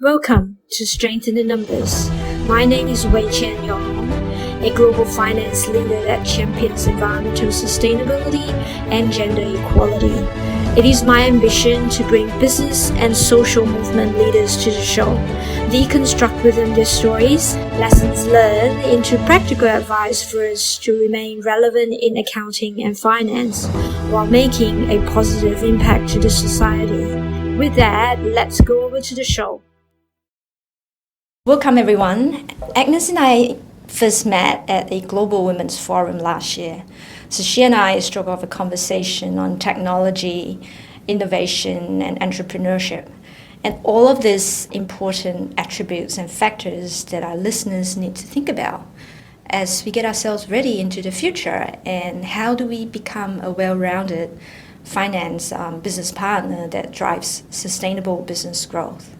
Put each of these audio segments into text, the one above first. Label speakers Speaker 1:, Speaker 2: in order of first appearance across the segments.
Speaker 1: Welcome to Strengthen the Numbers. My name is Wei Chen Yong, a global finance leader that champions environmental sustainability and gender equality. It is my ambition to bring business and social movement leaders to the show, deconstruct with them their stories, lessons learned into practical advice for us to remain relevant in accounting and finance while making a positive impact to the society. With that, let's go over to the show.
Speaker 2: Welcome everyone. Agnes and I first met at a Global Women's Forum last year. So she and I struck off a conversation on technology, innovation, and entrepreneurship. And all of these important attributes and factors that our listeners need to think about as we get ourselves ready into the future, and how do we become a well-rounded finance business partner that drives sustainable business growth.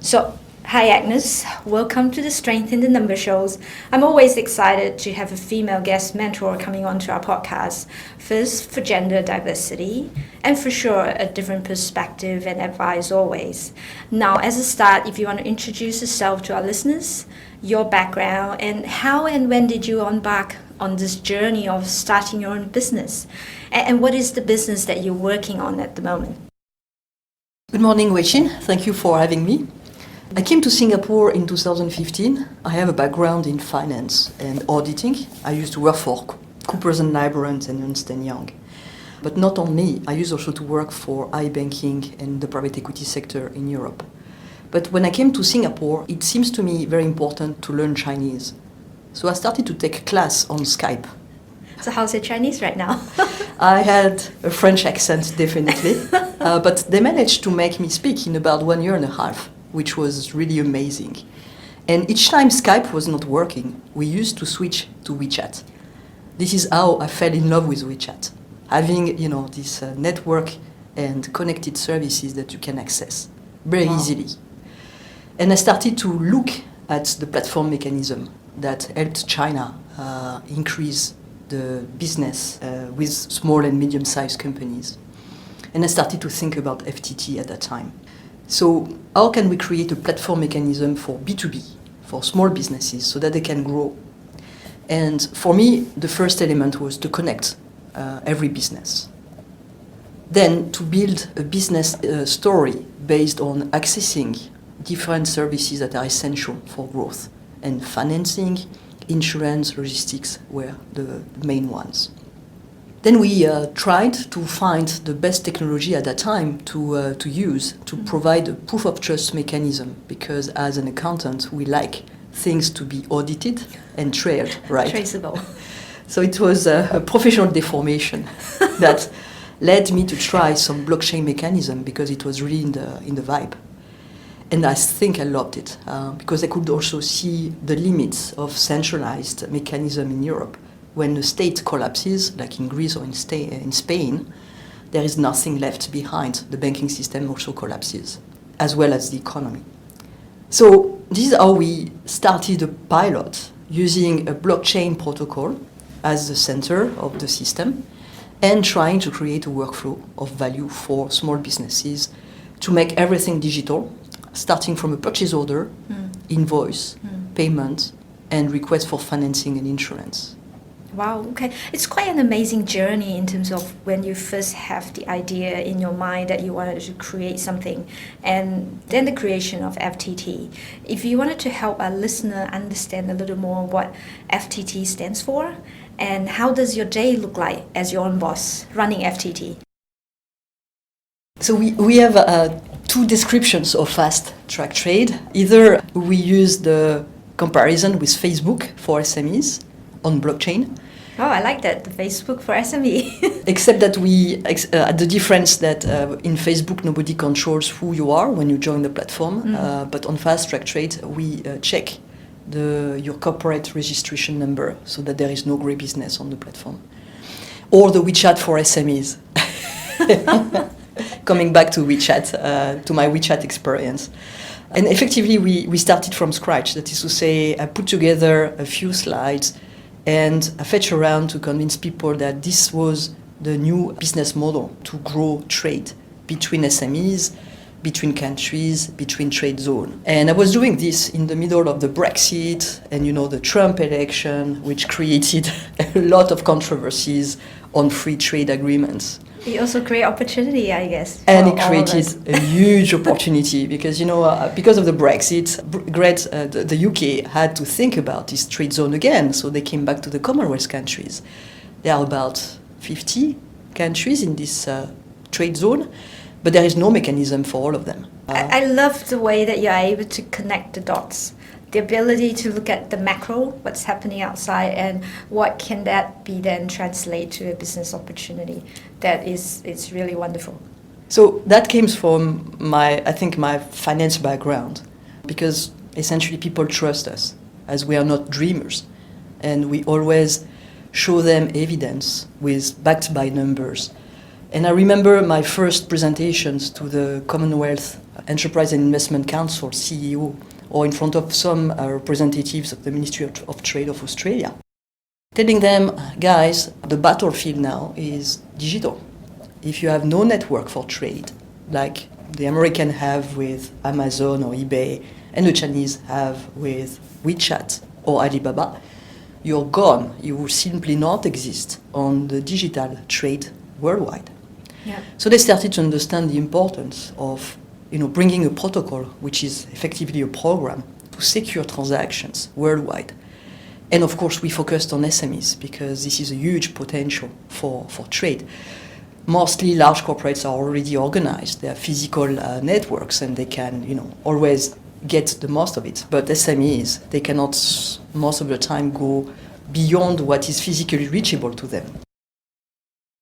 Speaker 2: So hi Agnes, welcome to the Strength in the Number shows. I'm always excited to have a female guest mentor coming onto our podcast. First, for gender diversity, and for sure, a different perspective and advice always. Now, as a start, if you want to introduce yourself to our listeners, your background, and how and when did you embark on this journey of starting your own business? And what is the business that you're working on at the moment?
Speaker 3: Good morning, Wei Chin. Thank you for having me. I came to Singapore in 2015. I have a background in finance and auditing. I used to work for Coopers & Lybrand and Ernst & Young. But not only, I used also to work for iBanking and the private equity sector in Europe. But when I came to Singapore, it seems to me very important to learn Chinese. So I started to take a class on Skype.
Speaker 2: So how's your Chinese right now?
Speaker 3: I had a French accent, definitely. But they managed to make me speak in about 1 year and a half, which was really amazing. And each time Skype was not working, we used to switch to WeChat. This is how I fell in love with WeChat, having this network and connected services that you can access very easily. And I started to look at the platform mechanism that helped China increase the business with small and medium-sized companies. And I started to think about FTT at that time. So how can we create a platform mechanism for B2B, for small businesses, so that they can grow? And for me, the first element was to connect every business. Then to build a business story based on accessing different services that are essential for growth. And financing, insurance, logistics were the main ones. Then we tried to find the best technology at that time to use to provide a proof of trust mechanism, because as an accountant we like things to be audited and trailed, right?
Speaker 2: Traceable.
Speaker 3: So it was a professional deformation that led me to try some blockchain mechanism, because it was really in the vibe. And I think I loved it because I could also see the limits of centralized mechanism in Europe. When the state collapses, like in Greece or in Spain, there is nothing left behind. The banking system also collapses, as well as the economy. So this is how we started a pilot using a blockchain protocol as the center of the system, and trying to create a workflow of value for small businesses to make everything digital, starting from a purchase order, invoice, payment, and request for financing and insurance.
Speaker 2: Wow, okay. It's quite an amazing journey in terms of when you first have the idea in your mind that you wanted to create something, and then the creation of FTT. If you wanted to help our listener understand a little more what FTT stands for, and how does your day look like as your own boss running FTT?
Speaker 3: So we have two descriptions of fast track trade. Either we use the comparison with Facebook for SMEs on blockchain.
Speaker 2: Oh, I like that, the Facebook for SME.
Speaker 3: Except that the difference that in Facebook nobody controls who you are when you join the platform, but on Fast Track Trade we check your corporate registration number so that there is no grey business on the platform. Or the WeChat for SMEs. Coming back to WeChat, to my WeChat experience. And effectively we started from scratch. That is to say, I put together a few slides and I fetched around to convince people that this was the new business model to grow trade between SMEs, between countries, between trade zones. And I was doing this in the middle of the Brexit and, the Trump election, which created a lot of controversies on free trade agreements.
Speaker 2: It also create opportunity, I guess.
Speaker 3: And it created a huge opportunity because, because of the Brexit, the UK had to think about this trade zone again. So they came back to the Commonwealth countries. There are about 50 countries in this trade zone, but there is no mechanism for all of them.
Speaker 2: I love the way that you're able to connect the dots. The ability to look at the macro, what's happening outside, and what can that be then translate to a business opportunity. It's really wonderful.
Speaker 3: So that came from my finance background, because essentially people trust us as we are not dreamers, and we always show them evidence backed by numbers. And I remember my first presentations to the Commonwealth Enterprise and Investment Council CEO, or in front of some representatives of the Ministry of Trade of Australia, telling them, guys, the battlefield now is digital. If you have no network for trade, like the Americans have with Amazon or eBay, and the Chinese have with WeChat or Alibaba, you're gone. You will simply not exist on the digital trade worldwide.
Speaker 2: Yeah.
Speaker 3: So they started to understand the importance of bringing a protocol, which is effectively a program, to secure transactions worldwide. And of course, we focused on SMEs because this is a huge potential for trade. Mostly large corporates are already organized. They have physical networks and they can, always get the most of it. But SMEs, they cannot most of the time go beyond what is physically reachable to them.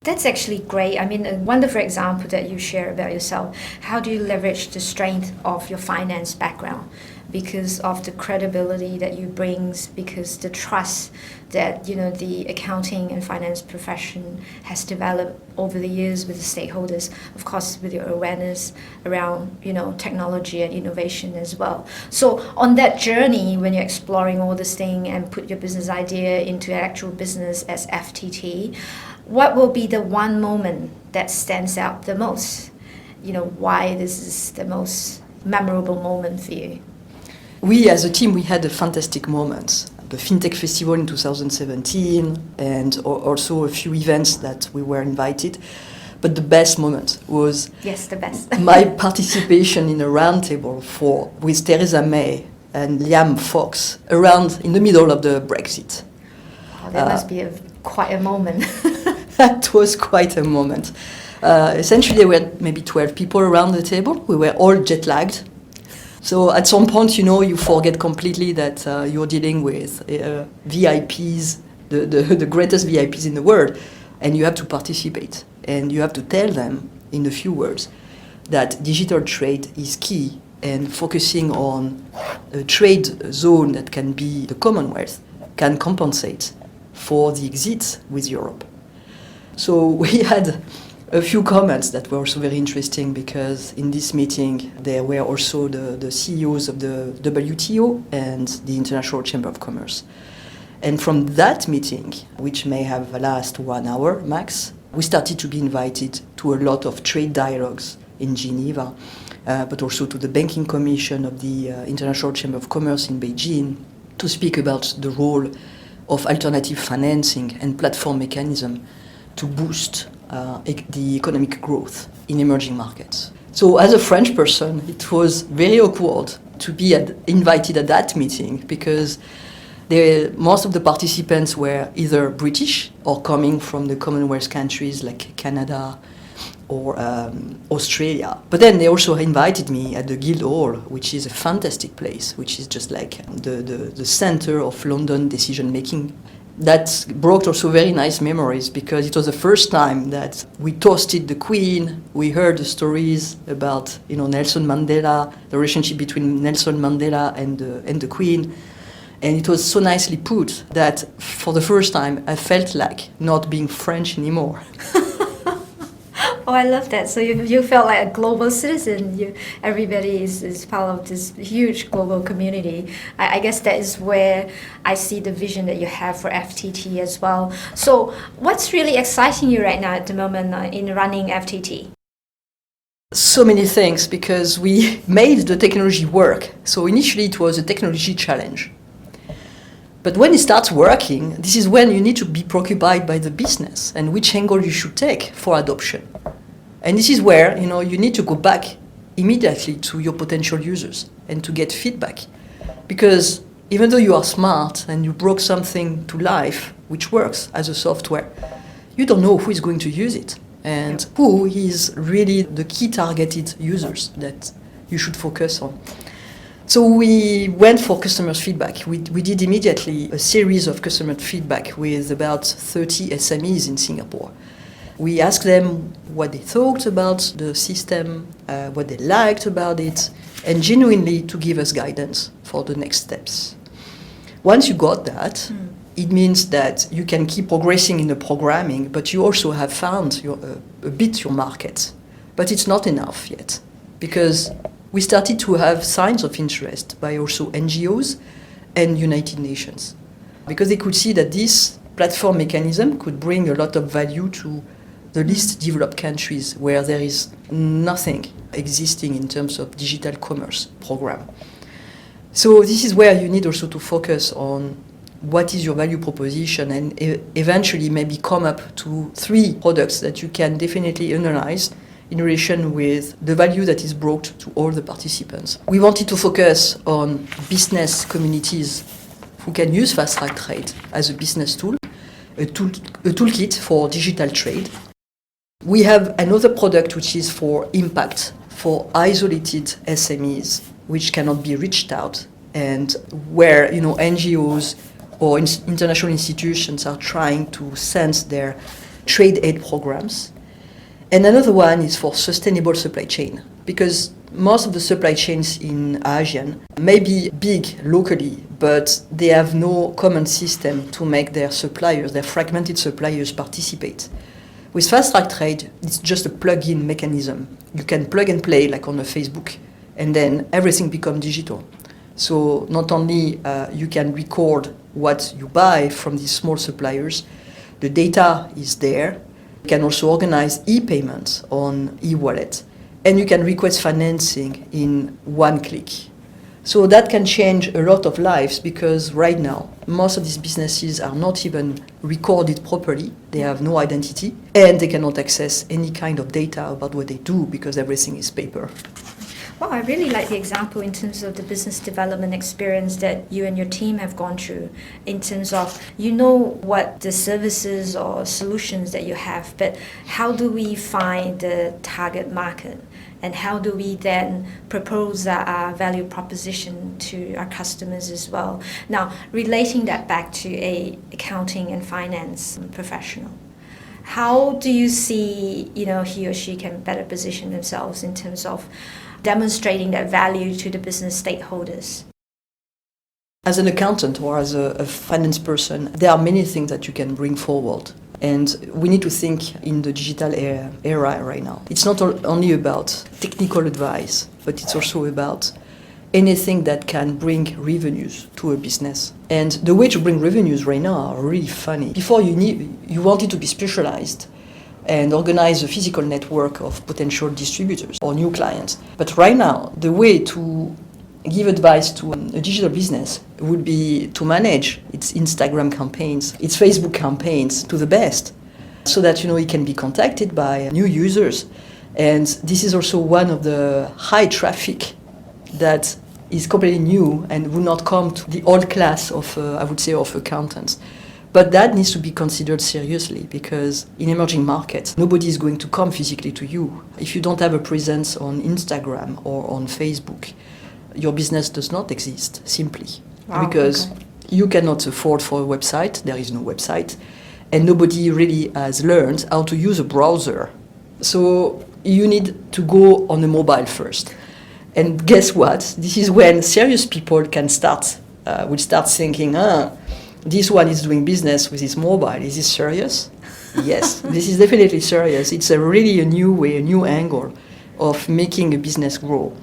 Speaker 2: That's actually great. I mean, a wonderful example that you share about yourself. How do you leverage the strength of your finance background because of the credibility that you bring, because the trust that, the accounting and finance profession has developed over the years with the stakeholders, of course, with your awareness around, technology and innovation as well. So on that journey, when you're exploring all this thing and put your business idea into actual business as FTT, what will be the one moment that stands out the most? Why this is the most memorable moment for you?
Speaker 3: We, as a team, we had a fantastic moment. The FinTech Festival in 2017 and also a few events that we were invited. But the best moment was
Speaker 2: yes, the best.
Speaker 3: my participation in a roundtable with Theresa May and Liam Fox in the middle of the Brexit.
Speaker 2: Wow, that must be quite a moment.
Speaker 3: That was quite a moment. Essentially, there were maybe 12 people around the table. We were all jet-lagged. So at some point, you forget completely that you're dealing with VIPs, the greatest VIPs in the world, and you have to participate. And you have to tell them, in a few words, that digital trade is key, and focusing on a trade zone that can be the Commonwealth can compensate for the exit with Europe. So we had a few comments that were also very interesting because in this meeting there were also the CEOs of the WTO and the International Chamber of Commerce. And from that meeting, which may have lasted 1 hour max, we started to be invited to a lot of trade dialogues in Geneva, but also to the Banking Commission of the International Chamber of Commerce in Beijing to speak about the role of alternative financing and platform mechanism to boost the economic growth in emerging markets. So as a French person, it was very awkward to be invited at that meeting because most of the participants were either British or coming from the Commonwealth countries like Canada or Australia. But then they also invited me at the Guildhall, which is a fantastic place, which is just like the center of London decision-making. That brought also very nice memories because it was the first time that we toasted the Queen. We heard the stories about Nelson Mandela, the relationship between Nelson Mandela and the Queen. And it was so nicely put that for the first time I felt like not being French anymore.
Speaker 2: Oh, I love that. So you felt like a global citizen. Everybody is part of this huge global community. I guess that is where I see the vision that you have for FTT as well. So what's really exciting you right now at the moment in running FTT?
Speaker 3: So many things, because we made the technology work. So initially it was a technology challenge. But when it starts working, this is when you need to be preoccupied by the business and which angle you should take for adoption. And this is where, you need to go back immediately to your potential users and to get feedback. Because even though you are smart and you brought something to life which works as a software, you don't know who is going to use it and who is really the key targeted users that you should focus on. So we went for customers' feedback. We did immediately a series of customer feedback with about 30 SMEs in Singapore. We asked them what they thought about the system, what they liked about it, and genuinely to give us guidance for the next steps. Once you got that, it means that you can keep progressing in the programming, but you also have found a bit your market. But it's not enough yet, because we started to have signs of interest by also NGOs and United Nations, because they could see that this platform mechanism could bring a lot of value to the least developed countries where there is nothing existing in terms of digital commerce program. So this is where you need also to focus on what is your value proposition and eventually maybe come up to 3 products that you can definitely analyze in relation with the value that is brought to all the participants. We wanted to focus on business communities who can use Fast Track Trade as a business tool, a toolkit for digital trade. We have another product which is for impact, for isolated SMEs, which cannot be reached out, and where NGOs or international institutions are trying to sense their trade aid programs. And another one is for sustainable supply chain, because most of the supply chains in Asia may be big locally, but they have no common system to make their suppliers, their fragmented suppliers, participate. With Fast Track Trade, it's just a plug-in mechanism. You can plug and play like on a Facebook, and then everything becomes digital. So not only you can record what you buy from these small suppliers, the data is there. You can also organize e-payments on e-wallet, and you can request financing in one click. So that can change a lot of lives, because right now most of these businesses are not even recorded properly. They have no identity, and they cannot access any kind of data about what they do because everything is paper.
Speaker 2: Well, I really like the example in terms of the business development experience that you and your team have gone through, in terms of what the services or solutions that you have, but how do we find the target market? And how do we then propose our value proposition to our customers as well? Now, relating that back to a accounting and finance professional, how do you see he or she can better position themselves in terms of demonstrating that value to the business stakeholders?
Speaker 3: As an accountant or as a finance person, there are many things that you can bring forward. And we need to think in the digital era right now. It's not only about technical advice, but it's also about anything that can bring revenues to a business. And the way to bring revenues right now are really funny. Before you wanted to be specialized and organize a physical network of potential distributors or new clients. But right now, the way to give advice to a digital business would be to manage its Instagram campaigns, its Facebook campaigns to the best, so that it can be contacted by new users. And this is also one of the high traffic that is completely new and would not come to the old class of, of accountants. But that needs to be considered seriously, because in emerging markets, nobody is going to come physically to you. If you don't have a presence on Instagram or on Facebook, your business does not exist, simply.
Speaker 2: Wow,
Speaker 3: because you cannot afford for a website, there is no website, and nobody really has learned how to use a browser. So you need to go on a mobile first. And guess what? This is when serious people will start thinking, this one is doing business with his mobile. Is this serious? Yes, this is definitely serious. It's really a new way, a new angle of making a business grow.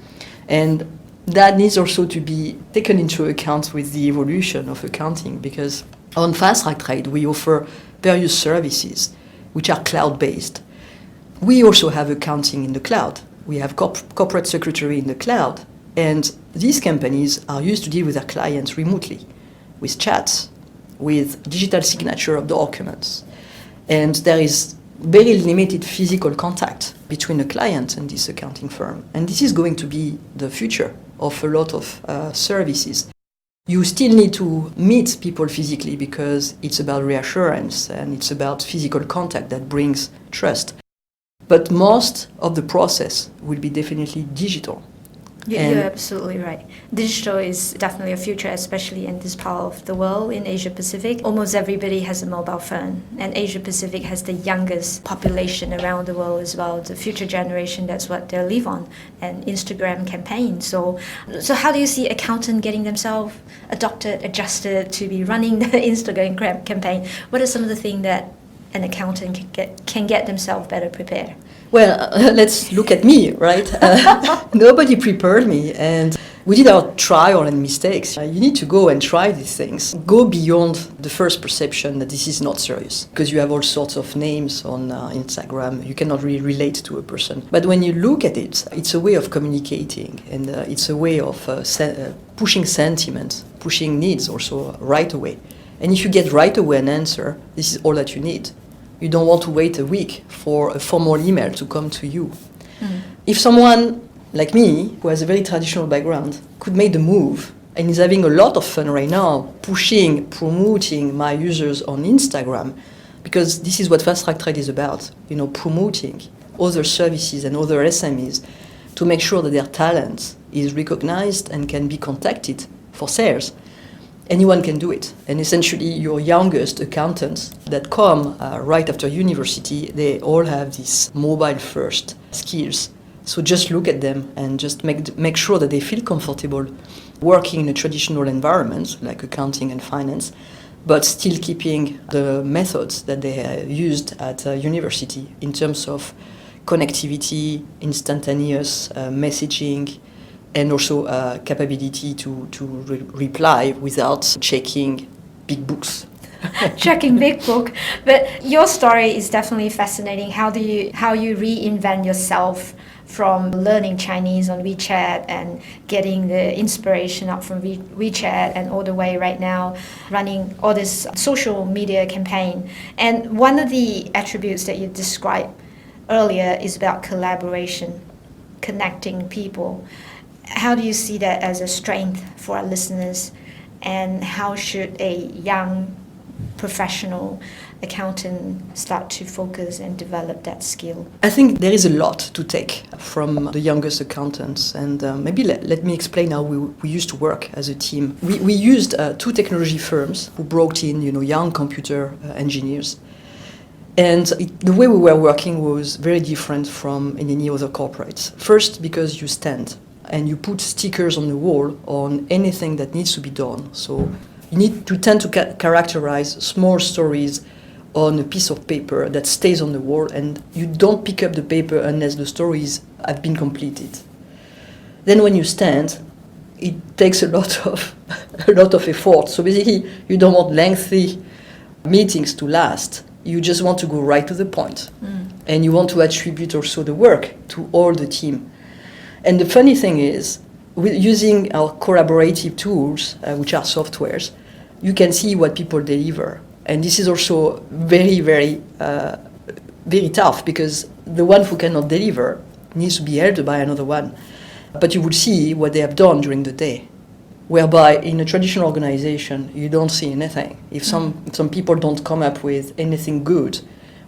Speaker 3: And that needs also to be taken into account with the evolution of accounting, because on Fast Track Trade, we offer various services which are cloud-based. We also have accounting in the cloud. We have corporate secretary in the cloud. And these companies are used to deal with their clients remotely, with chats, with digital signature of documents. And there is very limited physical contact between a client and this accounting firm. And this is going to be the future of a lot of services. You still need to meet people physically because it's about reassurance and it's about physical contact that brings trust. But most of the process will be definitely digital.
Speaker 2: You're absolutely right. Digital is definitely a future, especially in this part of the world, in Asia Pacific. Almost everybody has a mobile phone, and Asia Pacific has the youngest population around the world as well. The future generation, that's what they live on, and Instagram campaigns. So how do you see accountants getting themselves adjusted to be running the Instagram campaign? What are some of the things that an accountant can get themselves better prepared?
Speaker 3: Well, let's look at me, right? Nobody prepared me, and we did our trial and mistakes. You need to go and try these things. Go beyond the first perception that this is not serious, because you have all sorts of names on Instagram. You cannot really relate to a person. But when you look at it, it's a way of communicating, and it's a way of pushing sentiment, pushing needs also right away. And if you get right away an answer, this is all that you need. You don't want to wait a week for a formal email to come to you. Mm. If someone like me, who has a very traditional background, could make the move and is having a lot of fun right now, promoting my users on Instagram, because this is what Fast Track Trade is about, promoting other services and other SMEs to make sure that their talent is recognized and can be contacted for sales. Anyone can do it. And essentially, your youngest accountants that come right after university, they all have these mobile-first skills. So just look at them and just make sure that they feel comfortable working in a traditional environment, like accounting and finance, but still keeping the methods that they used at university in terms of connectivity, instantaneous messaging, and also capability to reply without checking big books.
Speaker 2: Checking big book. But your story is definitely fascinating. How you reinvent yourself from learning Chinese on WeChat and getting the inspiration up from WeChat and all the way right now running all this social media campaign. And one of the attributes that you described earlier is about collaboration, connecting people. How do you see that as a strength for our listeners, and how should a young professional accountant start to focus and develop that skill?
Speaker 3: I think there is a lot to take from the youngest accountants, and maybe let me explain how we used to work as a team. We used two technology firms who brought in young computer engineers. And the way we were working was very different from in any other corporates. First, because you stand and you put stickers on the wall on anything that needs to be done. So you need to tend to characterize small stories on a piece of paper that stays on the wall, and you don't pick up the paper unless the stories have been completed. Then when you stand, it takes a lot of effort. So basically, you don't want lengthy meetings to last. You just want to go right to the point. And you want to attribute also the work to all the team. And the funny thing is, with using our collaborative tools, which are softwares, you can see what people deliver. And this is also very, very, very tough, because the one who cannot deliver needs to be helped by another one. But you will see what they have done during the day, whereby in a traditional organization, you don't see anything. If some people don't come up with anything good,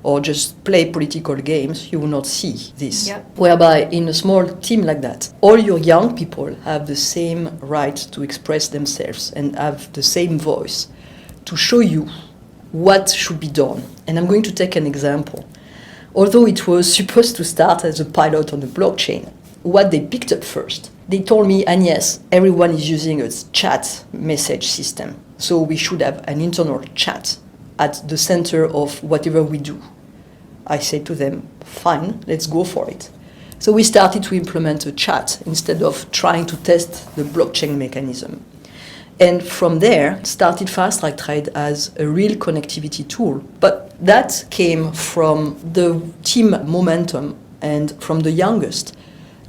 Speaker 3: or just play political games, you will not see this. Yep. Whereby in a small team like that, all your young people have the same right to express themselves and have the same voice to show you what should be done. And I'm going to take an example. Although it was supposed to start as a pilot on the blockchain, what they picked up first, they told me, Agnes, everyone is using a chat message system, so we should have an internal chat at the center of whatever we do. I said to them, fine, let's go for it. So we started to implement a chat instead of trying to test the blockchain mechanism. And from there, started Fast Track Trade as a real connectivity tool. But that came from the team momentum and from the youngest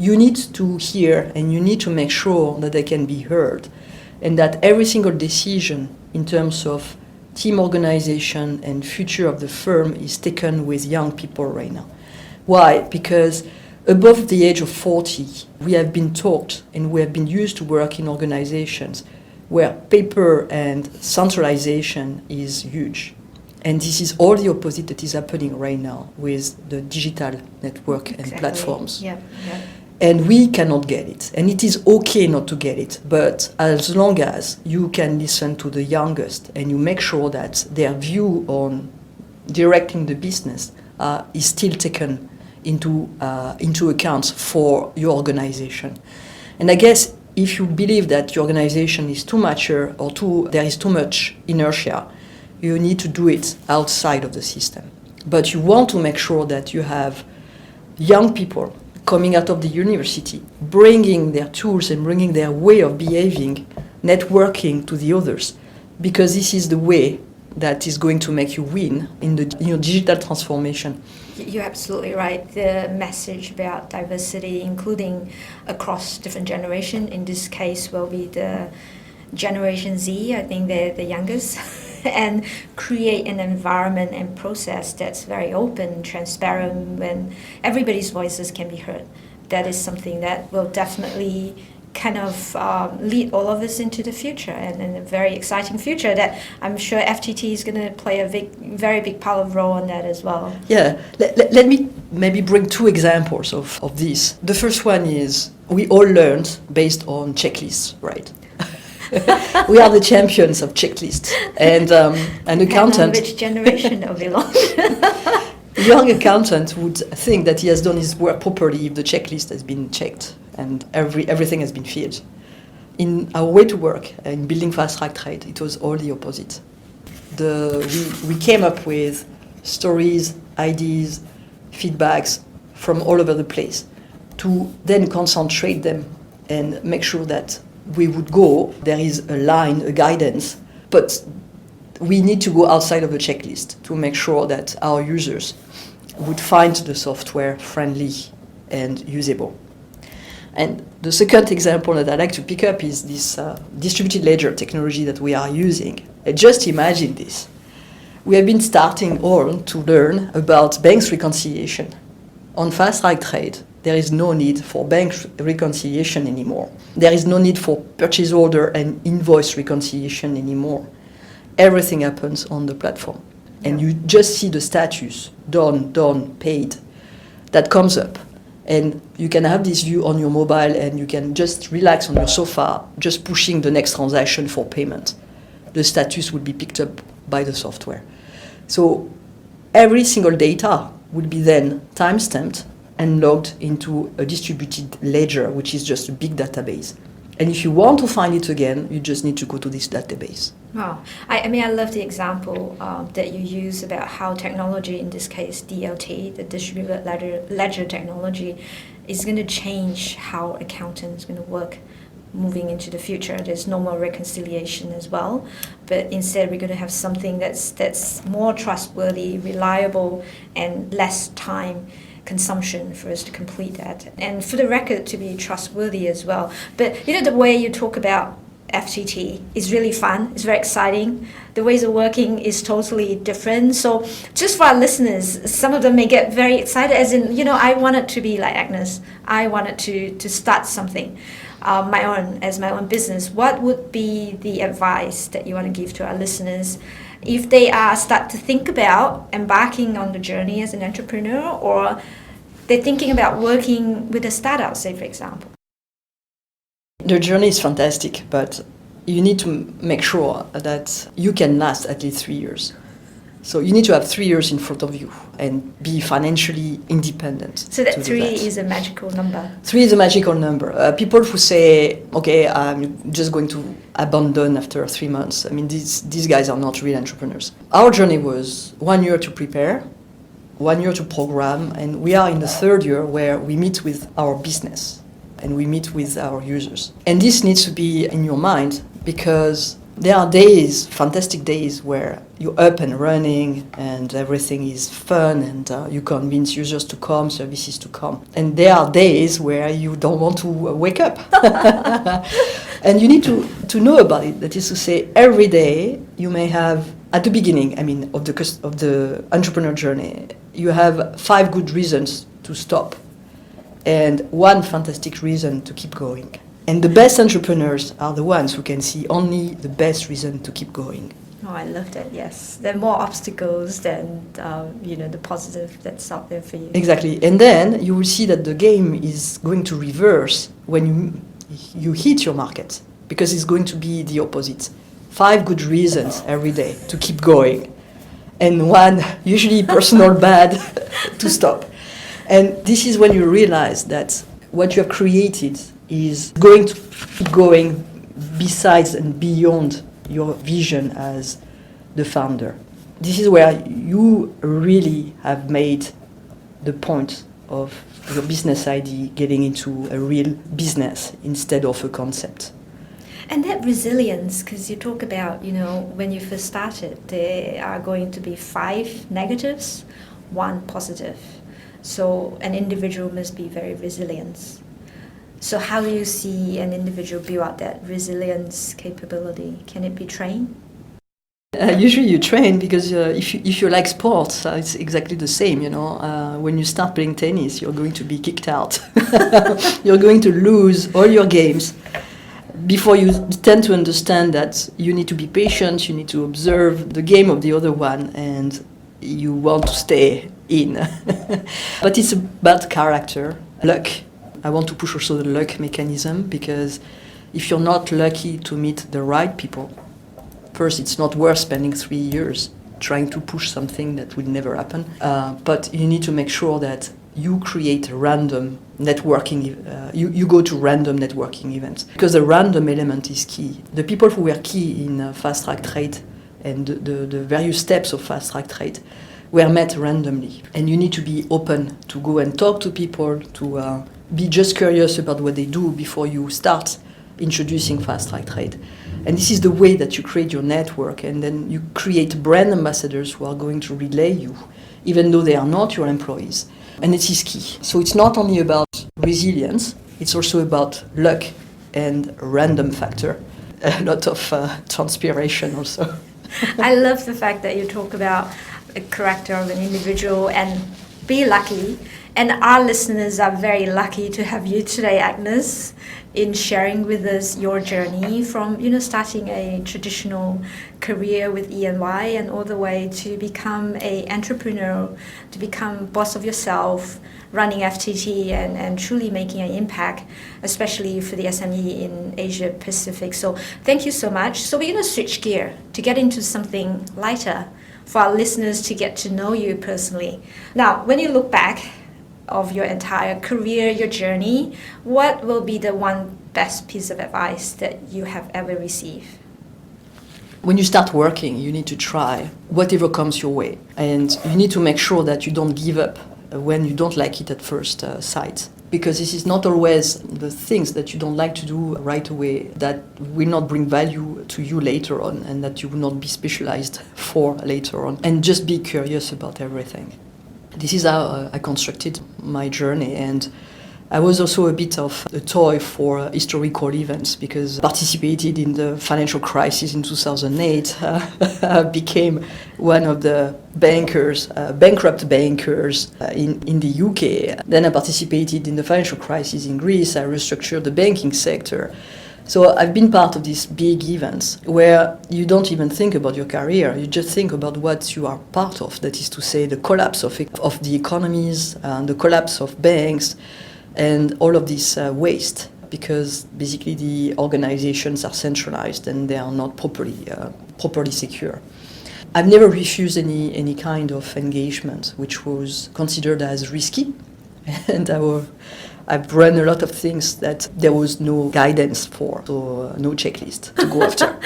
Speaker 3: you need to hear and you need to make sure that they can be heard, and that every single decision in terms of team organization and future of the firm is taken with young people right now. Why? Because above the age of 40, we have been taught and we have been used to work in organizations where paper and centralization is huge. And this is all the opposite that is happening right now with the digital network and platforms.
Speaker 2: Yeah.
Speaker 3: And we cannot get it. And it is okay not to get it. But as long as you can listen to the youngest and you make sure that their view on directing the business is still taken into account for your organization. And I guess if you believe that your organization is too mature or there is too much inertia, you need to do it outside of the system. But you want to make sure that you have young people coming out of the university, bringing their tools and bringing their way of behaving, networking to the others, because this is the way that is going to make you win in the digital transformation.
Speaker 2: You're absolutely right. The message about diversity, including across different generations, in this case will be the Generation Z, I think they're the youngest, and create an environment and process that's very open, transparent, when everybody's voices can be heard. That is something that will definitely kind of lead all of us into the future, and a very exciting future that I'm sure FTT is going to play a very big part of role on that as well.
Speaker 3: Yeah, let me maybe bring two examples of this. The first one is we all learned based on checklists, right? We are the champions of checklists, and an accountant.
Speaker 2: Which generation of belong?
Speaker 3: A young accountant would think that he has done his work properly if the checklist has been checked and everything has been filled. In our way to work in building fast track trade, it was all the opposite. We came up with stories, ideas, feedbacks from all over the place to then concentrate them and make sure that we would go, there is a line, a guidance, but we need to go outside of the checklist to make sure that our users would find the software friendly and usable. And the second example that I'd like to pick up is this distributed ledger technology that we are using. Just imagine this. We have been starting all to learn about banks reconciliation. On fast track trade, there is no need for bank reconciliation anymore. There is no need for purchase order and invoice reconciliation anymore. Everything happens on the platform. And you just see the status, done, paid, that comes up. And you can have this view on your mobile and you can just relax on your sofa, just pushing the next transaction for payment. The status will be picked up by the software. So every single data will be then time-stamped and logged into a distributed ledger, which is just a big database. And if you want to find it again, you just need to go to this database.
Speaker 2: Wow. I love the example that you use about how technology, in this case DLT, the distributed ledger technology, is going to change how accountants are going to work moving into the future. There's no more reconciliation as well, but instead we're going to have something that's more trustworthy, reliable, and less time consumption for us to complete that, and for the record to be trustworthy as well. But the way you talk about FTT is really fun, it's very exciting. The ways of working is totally different. So just for our listeners, some of them may get very excited, as in, I wanted to be like Agnes. I wanted to start something my own business. What would be the advice that you want to give to our listeners if they start to think about embarking on the journey as an entrepreneur, or they're thinking about working with a startup, say, for example?
Speaker 3: The journey is fantastic, but you need to make sure that you can last at least 3 years. So you need to have 3 years in front of you and be financially independent.
Speaker 2: So that 3 is a magical number?
Speaker 3: 3 is a magical number. People who say, okay, I'm just going to abandon after 3 months. I mean, these guys are not real entrepreneurs. Our journey was 1 year to prepare, 1 year to program, and we are in the 3rd year where we meet with our business and we meet with our users. And this needs to be in your mind, because There are days, fantastic days, where you're up and running and everything is fun and you convince users to come, services to come. And there are days where you don't want to wake up. And you need to know about it. That is to say, every day you may have, at the beginning, of the entrepreneur journey, you have 5 good reasons to stop and 1 fantastic reason to keep going. And the best entrepreneurs are the ones who can see only the best reason to keep going.
Speaker 2: Oh, I love that, yes. There are more obstacles than, the positive that's out there for you.
Speaker 3: Exactly. And then you will see that the game is going to reverse when you hit your market, because it's going to be the opposite. 5 good reasons every day to keep going, and 1, usually personal bad, to stop. And this is when you realize that what you have created is going to keep going besides and beyond your vision as the founder. This is where you really have made the point of your business idea getting into a real business instead of a concept.
Speaker 2: And that resilience, because you talk about, when you first started, there are going to be 5 negatives, 1 positive. So an individual must be very resilient. So how do you see an individual build out that resilience capability? Can it be trained?
Speaker 3: Usually you train because if you like sports, it's exactly the same. When you start playing tennis, you're going to be kicked out. You're going to lose all your games. Before you tend to understand that you need to be patient, you need to observe the game of the other one, and you want to stay in. But it's about character, luck. I want to push also the luck mechanism, because if you're not lucky to meet the right people, first, it's not worth spending 3 years trying to push something that will never happen. But you need to make sure that you create random networking, you go to random networking events, because the random element is key. The people who were key in fast-track trade and the various steps of fast-track trade were met randomly. And you need to be open to go and talk to people, to be just curious about what they do before you start introducing fast-track trade. And this is the way that you create your network, and then you create brand ambassadors who are going to relay you, even though they are not your employees. And it is key. So it's not only about resilience, it's also about luck and random factor. A lot of transpiration also.
Speaker 2: I love the fact that you talk about the character of an individual and be lucky. And our listeners are very lucky to have you today, Agnes, in sharing with us your journey from, starting a traditional career with E&Y and all the way to become an entrepreneur, to become boss of yourself, running FTT and truly making an impact, especially for the SME in Asia Pacific. So thank you so much. So we're going to switch gear to get into something lighter for our listeners to get to know you personally. Now, when you look back of your entire career, your journey, what will be the one best piece of advice that you have ever received?
Speaker 3: When you start working, you need to try whatever comes your way. And you need to make sure that you don't give up when you don't like it at first sight. Because this is not always the things that you don't like to do right away that will not bring value to you later on, and that you will not be specialized for later on. And just be curious about everything. This is how I constructed my journey, and I was also a bit of a toy for historical events, because I participated in the financial crisis in 2008, became one of the bankrupt bankers in the UK. Then I participated in the financial crisis in Greece. I restructured the banking sector. So I've been part of these big events where you don't even think about your career, you just think about what you are part of. That is to say, the collapse of the economies, the collapse of banks, and all of this waste, because basically the organizations are centralized and they are not properly secure. I've never refused any kind of engagement which was considered as risky, and I've run a lot of things that there was no guidance for, so no checklist to go after.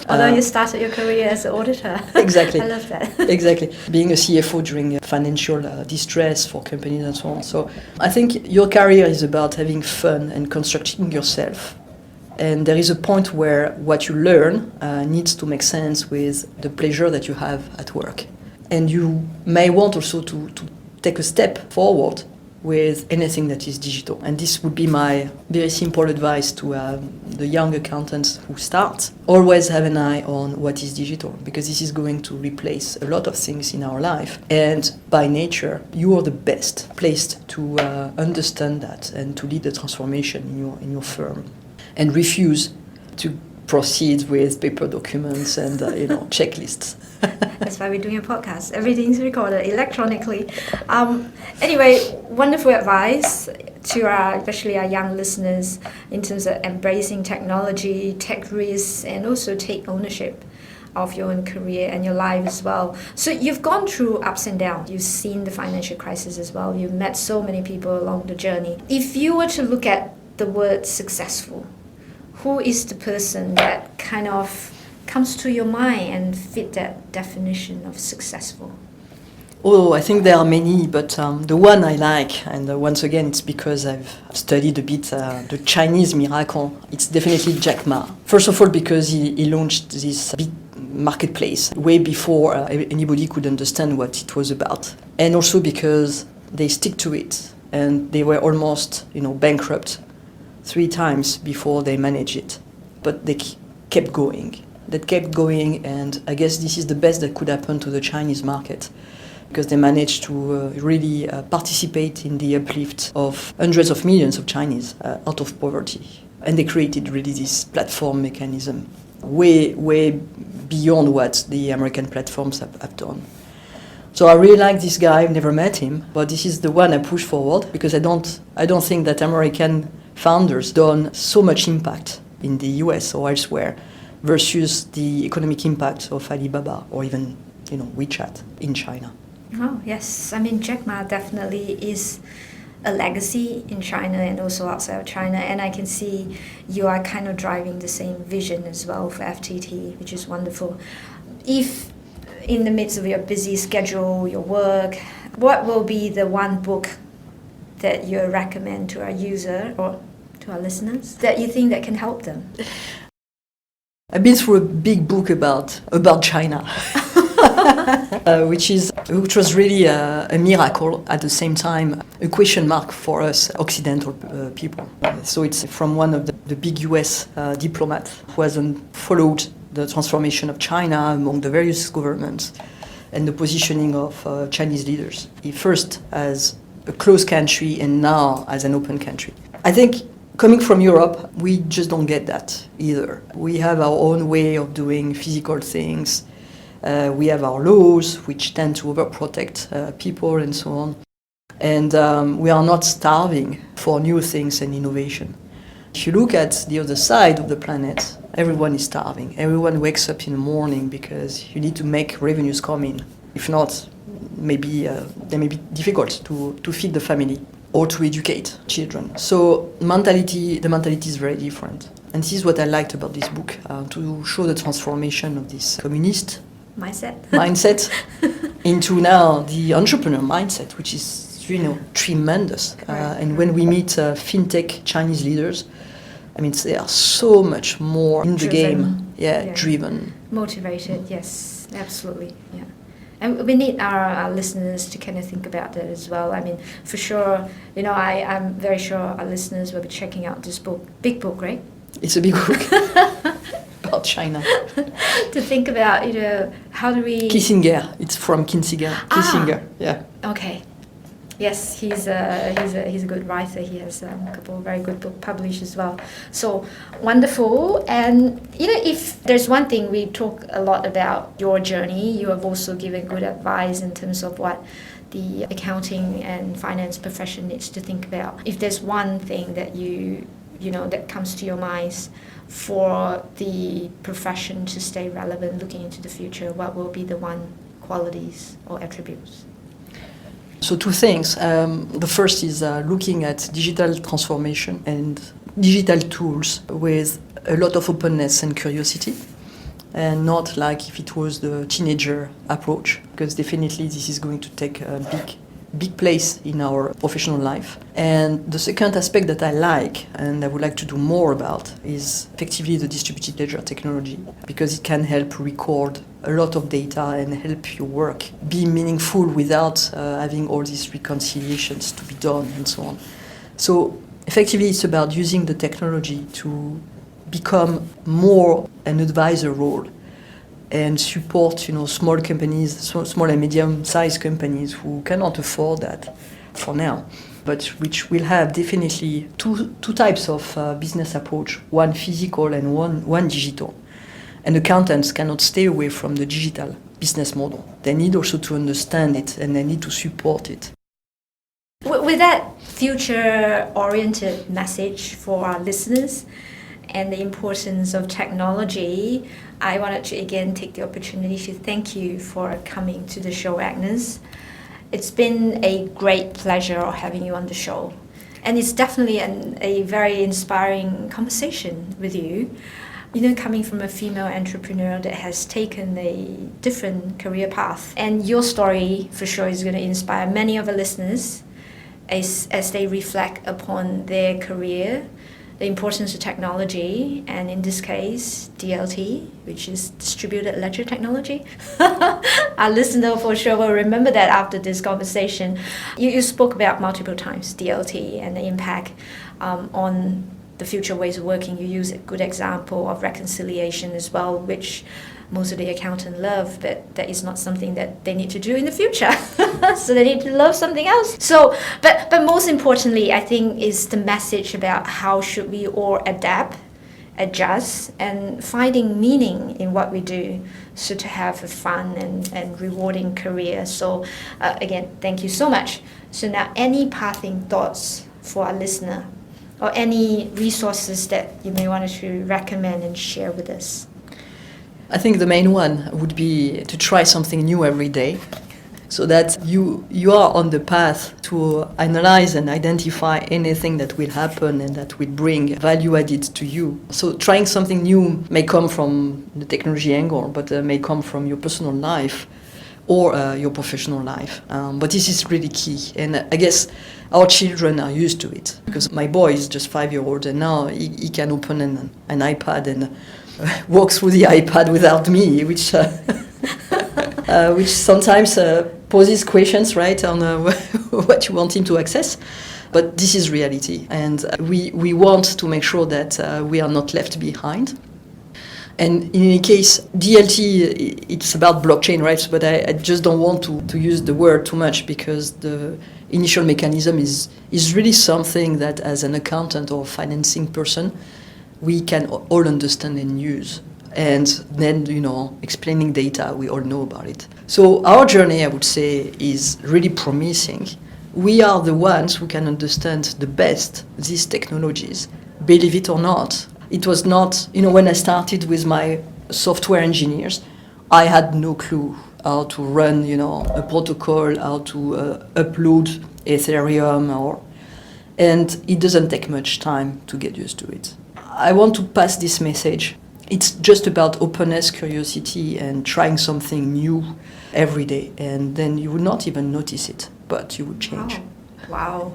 Speaker 2: Although you started your career as an auditor.
Speaker 3: Exactly.
Speaker 2: I love that.
Speaker 3: Exactly. Being a CFO during financial distress for companies and so on. So I think your career is about having fun and constructing yourself And there is a point where what you learn needs to make sense with the pleasure that you have at work. And you may want also to take a step forward with anything that is digital. And this would be my very simple advice to the young accountants who start. Always have an eye on what is digital, because this is going to replace a lot of things in our life. And by nature, you are the best placed to understand that and to lead the transformation in your firm. And refuse to proceed with paper documents and checklists.
Speaker 2: That's why we're doing a podcast. Everything's recorded electronically. Anyway, wonderful advice to especially our young listeners in terms of embracing technology, tech risks, and also take ownership of your own career and your life as well. So you've gone through ups and downs. You've seen the financial crisis as well. You've met so many people along the journey. If you were to look at the word successful, who is the person that kind of comes to your mind and fit that definition of successful?
Speaker 3: Oh, I think there are many, but the one I like, and once again, it's because I've studied a bit the Chinese miracle. It's definitely Jack Ma. First of all, because he launched this big marketplace way before anybody could understand what it was about. And also because they stick to it, and they were almost, bankrupt 3 times before they managed it. But they kept going. They kept going, and I guess this is the best that could happen to the Chinese market, because they managed to really participate in the uplift of hundreds of millions of Chinese out of poverty. And they created really this platform mechanism, way beyond what the American platforms have done. So I really like this guy. I've never met him, but this is the one I push forward, because I don't think that American founders done so much impact in the US or elsewhere versus the economic impact of Alibaba or even WeChat in China.
Speaker 2: Oh yes, I mean Jack Ma definitely is a legacy in China and also outside of China, and I can see you are kind of driving the same vision as well for FTT, which is wonderful. If in the midst of your busy schedule, your work, what will be the one book that you recommend to our user or to our listeners that you think that can help them?
Speaker 3: I've been through a big book about China, which was really a miracle, at the same time a question mark for us Occidental people. So it's from one of the big US diplomats who hasn't followed the transformation of China among the various governments and the positioning of Chinese leaders. First as a closed country and now as an open country. I think coming from Europe, we just don't get that either. We have our own way of doing physical things. We have our laws, which tend to overprotect people and so on. And we are not starving for new things and innovation. If you look at the other side of the planet, everyone is starving. Everyone wakes up in the morning because you need to make revenues come in. If not, maybe they may be difficult to feed the family or to educate children. So the mentality is very different. And this is what I liked about this book, to show the transformation of this communist mindset into now the entrepreneur mindset, which is tremendous. And when we meet fintech Chinese leaders, I mean, they are so much more in the game. Yeah, driven.
Speaker 2: Motivated, yes, absolutely, yeah. And we need our listeners to kind of think about that as well. I mean, for sure, I'm very sure our listeners will be checking out this book. Big book, right?
Speaker 3: It's a big book about China.
Speaker 2: To think about, how do we...
Speaker 3: Kissinger. It's from Kissinger, yeah.
Speaker 2: Okay. Yes, he's a good writer. He has a couple of very good books published as well. So wonderful. And if there's one thing, we talk a lot about your journey. You have also given good advice in terms of what the accounting and finance profession needs to think about. If there's one thing that that comes to your mind for the profession to stay relevant looking into the future, what will be the one qualities or attributes?
Speaker 3: So 2 things. The first is looking at digital transformation and digital tools with a lot of openness and curiosity, and not like if it was the teenager approach, because definitely this is going to take a big place in our professional life. And the second aspect that I like, and I would like to do more about, is effectively the distributed ledger technology, because it can help record a lot of data and help your work be meaningful without having all these reconciliations to be done and so on. So effectively, it's about using the technology to become more an advisor role and support, small companies, small and medium-sized companies who cannot afford that for now, but which will have definitely two types of business approach, one physical and one digital. And accountants cannot stay away from the digital business model. They need also to understand it, and they need to support it.
Speaker 2: With that future-oriented message for our listeners and the importance of technology, I wanted to again take the opportunity to thank you for coming to the show, Agnes. It's been a great pleasure having you on the show. And it's definitely a very inspiring conversation with you. Coming from a female entrepreneur that has taken a different career path. And your story, for sure, is going to inspire many of our listeners as they reflect upon their career, the importance of technology, and in this case, DLT, which is distributed ledger technology. Our listener for sure will remember that after this conversation. You spoke about multiple times DLT and the impact on the future ways of working. You use a good example of reconciliation as well, which most of the accountants love, but that is not something that they need to do in the future. So they need to love something else. So, but most importantly, I think is the message about how should we all adapt, adjust, and finding meaning in what we do, so to have a fun and rewarding career. So again, thank you so much. So now, any parting thoughts for our listener, or any resources that you may want to recommend and share with us?
Speaker 3: I think the main one would be to try something new every day, so that you are on the path to analyze and identify anything that will happen and that will bring value added to you. So trying something new may come from the technology angle, but may come from your personal life or your professional life. But this is really key. And I guess our children are used to it, because my boy is just 5-year-old, and now he can open an iPad and walk through the iPad without me, which sometimes poses questions, right, on what you want him to access. But this is reality, and we want to make sure that we are not left behind. And in any case, DLT, it's about blockchain, right? But I just don't want to use the word too much, because the initial mechanism is really something that, as an accountant or financing person, we can all understand and use. And then, explaining data, we all know about it. So our journey, I would say, is really promising. We are the ones who can understand the best these technologies. Believe it or not, it was not, when I started with my software engineers, I had no clue how to run, a protocol, how to upload Ethereum, and it doesn't take much time to get used to it. I want to pass this message. It's just about openness, curiosity, and trying something new every day. And then you would not even notice it, but you would change.
Speaker 2: Wow.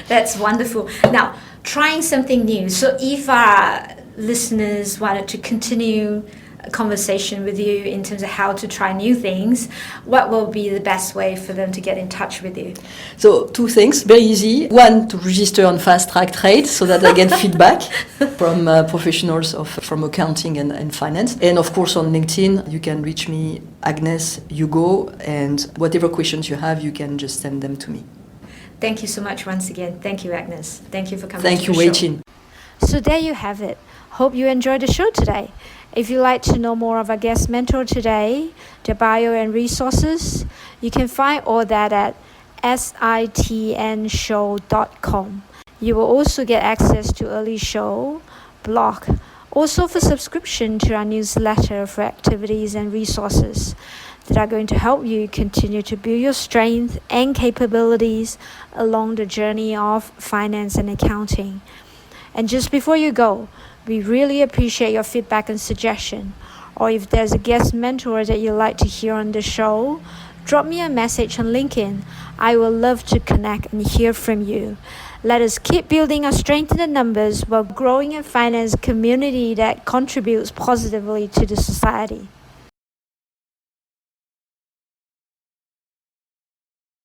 Speaker 2: That's wonderful. Now, trying something new. So if our listeners wanted to continue a conversation with you in terms of how to try new things, what will be the best way for them to get in touch with you?
Speaker 3: So 2 things, very easy. One, to register on Fast Track Trade, so that I get feedback from professionals from accounting and finance. And of course on LinkedIn, you can reach me, Agnes Hugot, and whatever questions you have, you can just send them to me.
Speaker 2: Thank you so much once again. Thank you, Agnes. Thank you for coming
Speaker 3: Thank
Speaker 2: to
Speaker 3: you,
Speaker 2: the
Speaker 3: Wei
Speaker 2: show.
Speaker 3: Chin.
Speaker 1: So there you have it. Hope you enjoyed the show today. If you'd like to know more of our guest mentor today, their bio and resources, you can find all that at sitnshow.com. You will also get access to early show, blog, also for subscription to our newsletter for activities and resources that are going to help you continue to build your strength and capabilities along the journey of finance and accounting. And just before you go, we really appreciate your feedback and suggestion. Or if there's a guest mentor that you'd like to hear on the show, drop me a message on LinkedIn. I will love to connect and hear from you. Let us keep building our strength in the numbers while growing a finance community that contributes positively to the society.